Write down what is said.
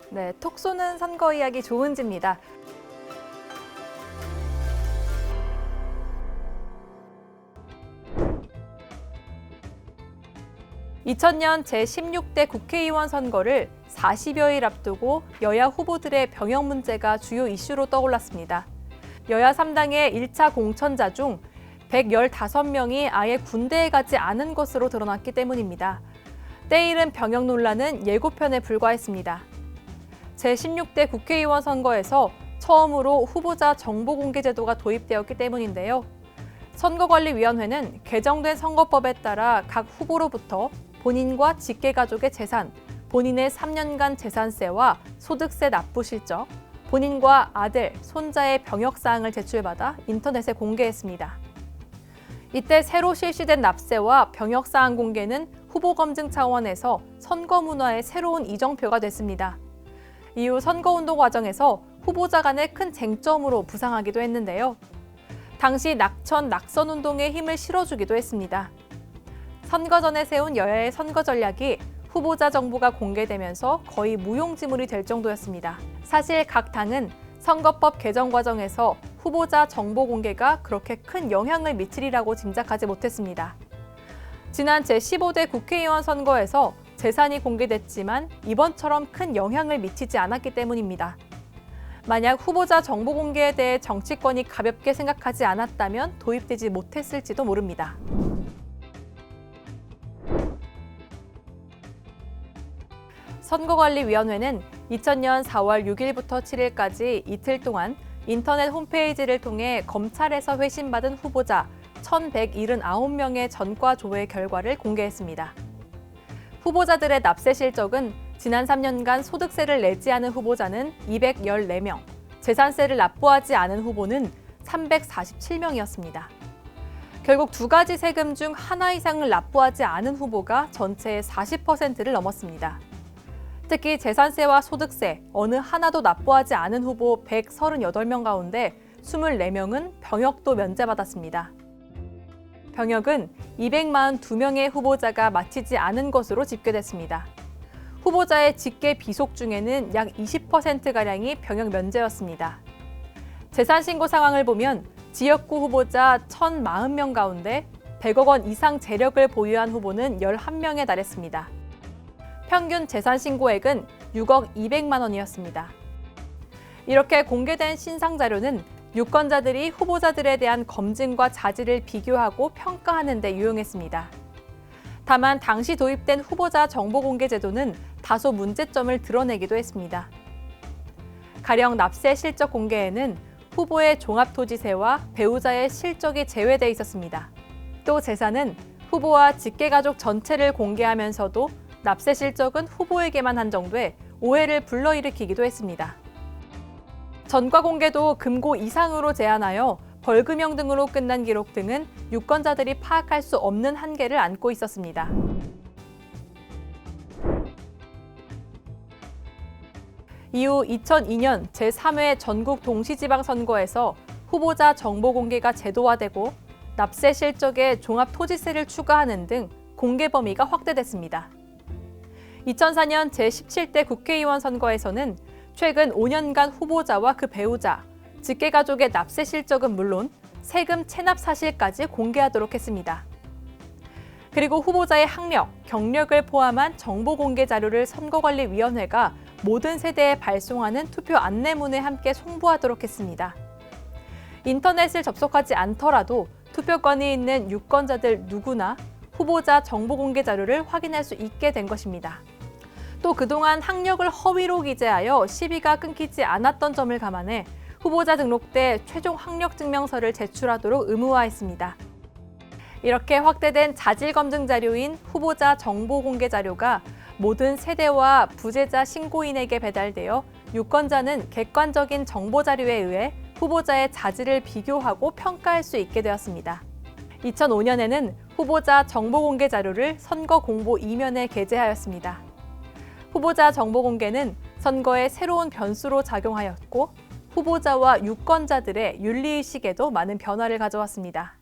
네, 톡 쏘는 선거 이야기 조은지입니다. (2000년) 제16대 국회의원 선거를 40여일 앞두고 여야 후보들의 병역 문제가 주요 이슈로 떠올랐습니다. 여야 3당의 1차 공천자 중 115명이 아예 군대에 가지 않은 것으로 드러났기 때문입니다. 때이른 병역 논란은 예고편에 불과했습니다. 제16대 국회의원 선거에서 처음으로 후보자 정보 공개 제도가 도입되었기 때문인데요. 선거관리위원회는 개정된 선거법에 따라 각 후보로부터 본인과 직계가족의 재산, 본인의 3년간 재산세와 소득세 납부 실적, 본인과 아들, 손자의 병역 사항을 제출받아 인터넷에 공개했습니다. 이때 새로 실시된 납세와 병역 사항 공개는 후보 검증 차원에서 선거 문화의 새로운 이정표가 됐습니다. 이후 선거운동 과정에서 후보자 간의 큰 쟁점으로 부상하기도 했는데요. 당시 낙천 낙선운동에 힘을 실어주기도 했습니다. 선거 전에 세운 여야의 선거 전략이 후보자 정보가 공개되면서 거의 무용지물이 될 정도였습니다. 사실 각 당은 선거법 개정 과정에서 후보자 정보 공개가 그렇게 큰 영향을 미치리라고 짐작하지 못했습니다. 지난 제15대 국회의원 선거에서 재산이 공개됐지만 이번처럼 큰 영향을 미치지 않았기 때문입니다. 만약 후보자 정보 공개에 대해 정치권이 가볍게 생각하지 않았다면 도입되지 못했을지도 모릅니다. 선거관리위원회는 2000년 4월 6일부터 7일까지 이틀 동안 인터넷 홈페이지를 통해 검찰에서 회신받은 후보자 1,179명의 전과 조회 결과를 공개했습니다. 후보자들의 납세 실적은 지난 3년간 소득세를 내지 않은 후보자는 214명, 재산세를 납부하지 않은 후보는 347명이었습니다. 결국 두 가지 세금 중 하나 이상을 납부하지 않은 후보가 전체의 40%를 넘었습니다. 특히 재산세와 소득세 어느 하나도 납부하지 않은 후보 138명 가운데 24명은 병역도 면제받았습니다. 병역은 242명의 후보자가 마치지 않은 것으로 집계됐습니다. 후보자의 직계 비속 중에는 약 20%가량이 병역 면제였습니다. 재산 신고 상황을 보면 지역구 후보자 1,040명 가운데 100억 원 이상 재력을 보유한 후보는 11명에 달했습니다. 평균 재산 신고액은 6억 200만 원이었습니다. 이렇게 공개된 신상 자료는 유권자들이 후보자들에 대한 검증과 자질을 비교하고 평가하는 데 유용했습니다. 다만 당시 도입된 후보자 정보 공개 제도는 다소 문제점을 드러내기도 했습니다. 가령 납세 실적 공개에는 후보의 종합토지세와 배우자의 실적이 제외돼 있었습니다. 또 재산은 후보와 직계가족 전체를 공개하면서도 납세 실적은 후보에게만 한정돼 오해를 불러일으키기도 했습니다. 전과 공개도 금고 이상으로 제한하여 벌금형 등으로 끝난 기록 등은 유권자들이 파악할 수 없는 한계를 안고 있었습니다. 이후 2002년 제3회 전국 동시지방선거에서 후보자 정보 공개가 제도화되고 납세 실적에 종합토지세를 추가하는 등 공개 범위가 확대됐습니다. 2004년 제17대 국회의원 선거에서는 최근 5년간 후보자와 그 배우자, 직계가족의 납세 실적은 물론 세금 체납 사실까지 공개하도록 했습니다. 그리고 후보자의 학력, 경력을 포함한 정보 공개 자료를 선거관리위원회가 모든 세대에 발송하는 투표 안내문에 함께 송부하도록 했습니다. 인터넷을 접속하지 않더라도 투표권이 있는 유권자들 누구나 후보자 정보 공개 자료를 확인할 수 있게 된 것입니다. 또 그동안 학력을 허위로 기재하여 시비가 끊기지 않았던 점을 감안해 후보자 등록 때 최종 학력 증명서를 제출하도록 의무화했습니다. 이렇게 확대된 자질 검증 자료인 후보자 정보 공개 자료가 모든 세대와 부재자 신고인에게 배달되어 유권자는 객관적인 정보 자료에 의해 후보자의 자질을 비교하고 평가할 수 있게 되었습니다. 2005년에는 후보자 정보 공개 자료를 선거 공보 이면에 게재하였습니다. 후보자 정보 공개는 선거의 새로운 변수로 작용하였고 후보자와 유권자들의 윤리의식에도 많은 변화를 가져왔습니다.